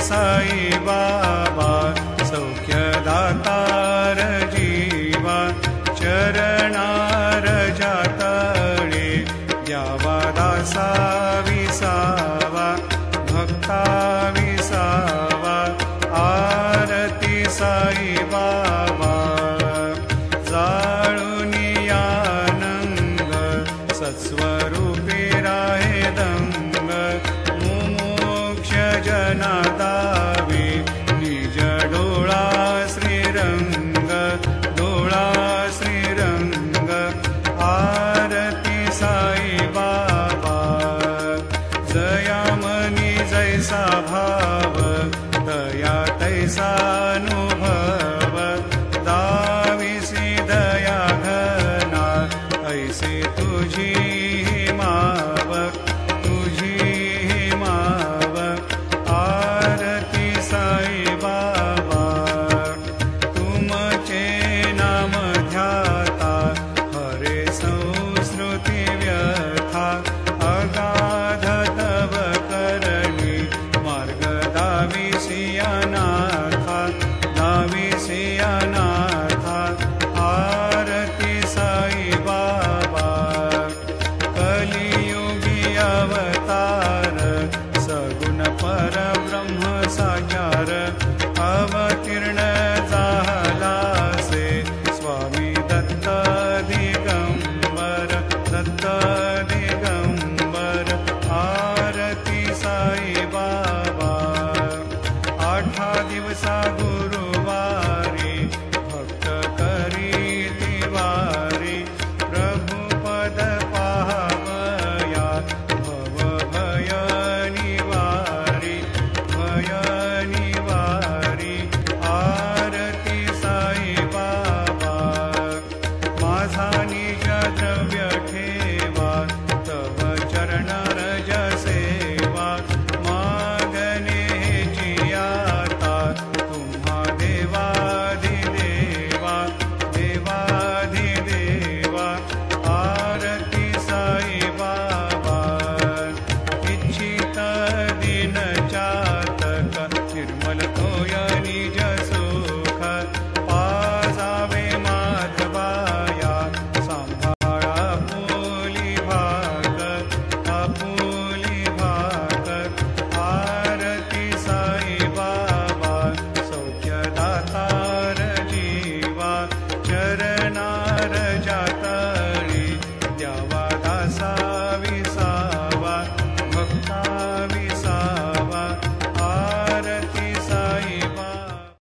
साई बाबा सौख्यदातार जीवा चरणार जातळे द्यावा दासा विसावा भक्ता विसावा आरती साई बाबा जाळुनियानंग सत्स्वरूपी राहे दंग मुमुक्ष जना दावे निज डोळा श्रीरंग डोळा श्रीरंग आरती साई बाबा जयामनी जैसा भाव दया तैसानुभव दाविसी दया घना ऐसे तुझी माव तुझी माव आरती साई बाबा तुमचे नाम ध्याता हरे संस्कृती व्यथा अगाध तव करणी मार्ग दाविसियानाथा दाविसियानाथा आरती साई बाबा कलियुगी अवतार सगुण परब्रह्म साकार अवतीर्ण झालासे स्वामी दत्त दिगंबर दत्त दिगंबर आरती साई बाबा 8 दिवसा गुरु